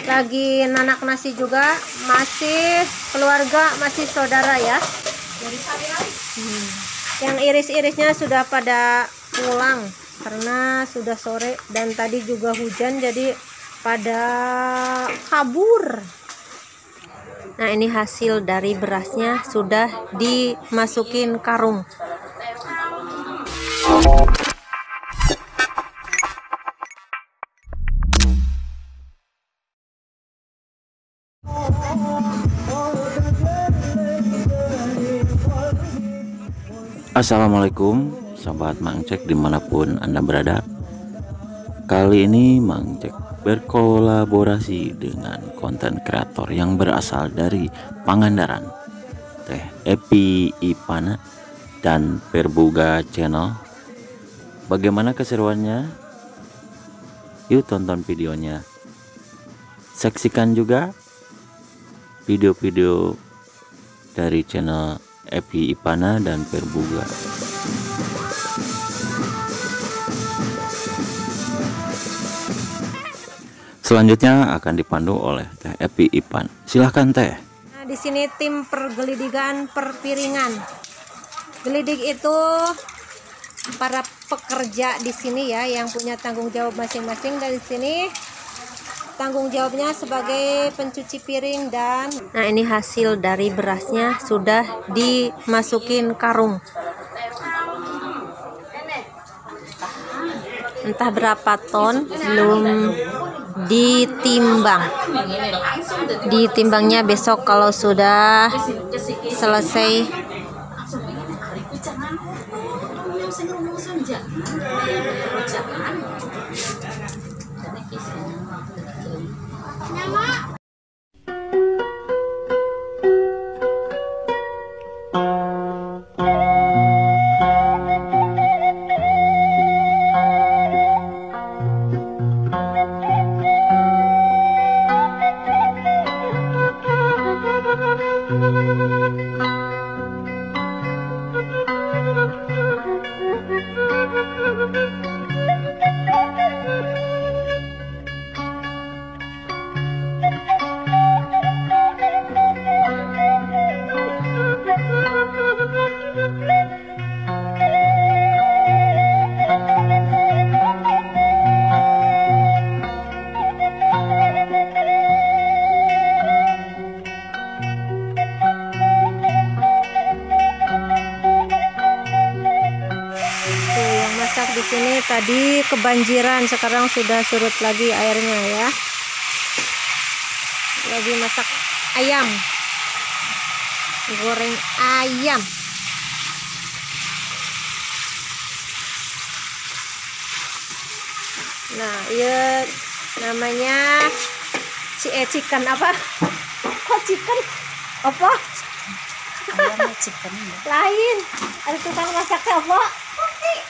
lagi nanak nasi juga, masih keluarga, masih saudara ya. Yang iris-irisnya sudah pada pulang karena sudah sore dan tadi juga hujan, jadi pada kabur. Nah, ini hasil dari berasnya sudah dimasukin karung. Assalamualaikum sahabat Mang Cek dimanapun Anda berada. Kali ini Mang Cek berkolaborasi dengan konten kreator yang berasal dari Pangandaran, Teh Epi Ipana dan Perbuga Channel. Bagaimana keseruannya? Yuk tonton videonya. Saksikan juga video-video dari channel Epi Ipana dan Perbuga. Selanjutnya akan dipandu oleh Teh Epi Ipan. Silahkan Teh. Nah, di sini tim pergelidigan perpiringan. Gelidik itu para pekerja di sini ya, yang punya tanggung jawab masing-masing. Dari sini tanggung jawabnya sebagai pencuci piring. Dan nah, ini hasil dari berasnya sudah dimasukin karung. Entah berapa ton, belum ditimbang. Ditimbangnya besok kalau sudah selesai. Di sini tadi kebanjiran, sekarang sudah surut lagi airnya ya. Lagi masak ayam, goreng ayam. Nah, iya namanya chicken apa? Kok chicken? Apa? Ayam chicken ya. Lain. Ada tukang masaknya apa?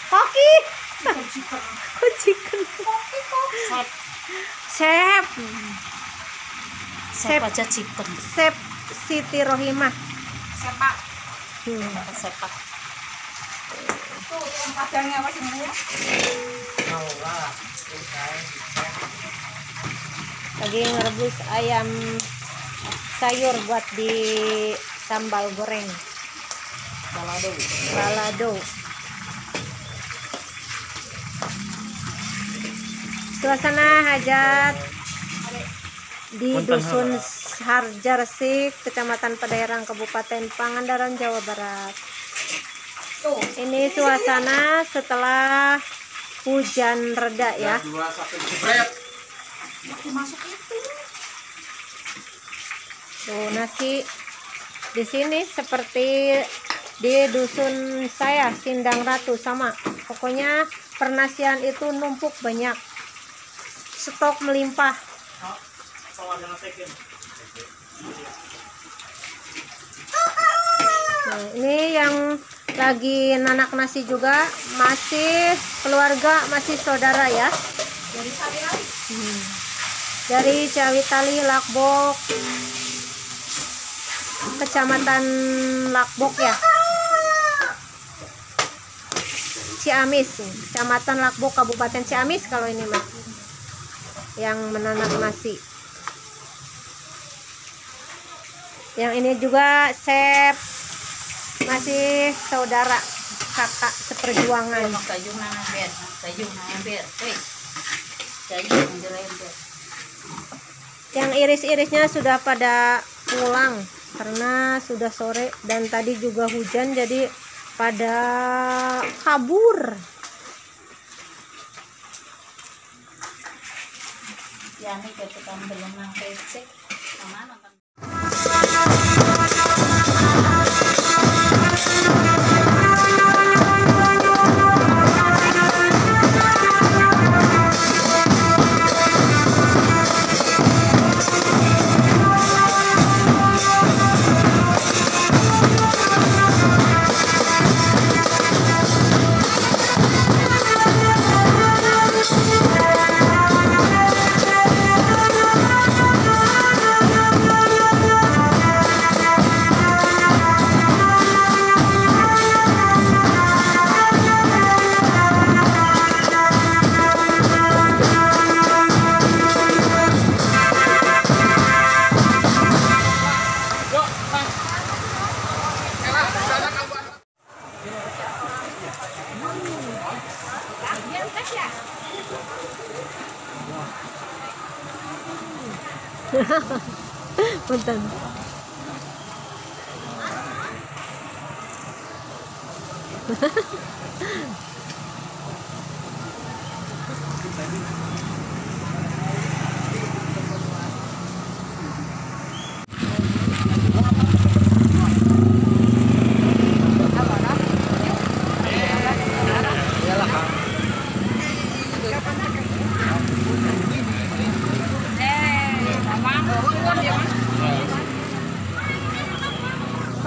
Koki. Kok chicken? Chef. Chef aja chicken. Chef Siti Rohimah. Sepak. Sepak. Tuh, yang padangnya apa sih namanya? Lagi ngerebus ayam sayur buat di sambal goreng. Balado. Suasana hajat di Dusun Harjarsik, Kecamatan Padayarang, Kabupaten Pangandaran, Jawa Barat. Ini suasana setelah hujan reda ya. Tuh, nasi di sini seperti di dusun saya, Sindang Ratu, sama. Pokoknya pernasian itu numpuk banyak. Stok melimpah. Nah, ini yang lagi nanak nasi juga, masih keluarga, masih saudara ya. Dari Cawitali, Lakbok, Kecamatan Lakbok ya. Ciamis, Kecamatan Lakbok, Kabupaten Ciamis kalau ini mah yang menanak nasi. Yang ini juga chef, masih saudara kakak seperjuangan. Kayu na ember. Ember. Yang iris-irisnya sudah pada pulang karena sudah sore dan tadi juga hujan, jadi pada kabur. Ya nih kita belum nang pesek. Mana kan? Punten.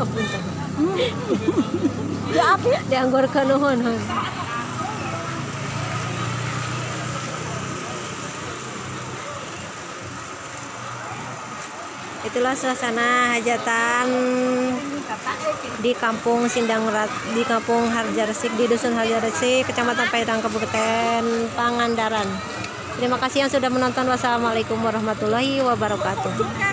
Oh, punten. Ya api dianggur ke nuhun. Itulah suasana hajatan di Kampung di Kampung Harjaresik, di Dusun Harjaresik, Kecamatan Paitang, Kabupaten Pangandaran. Terima kasih yang sudah menonton. Wassalamualaikum warahmatullahi wabarakatuh.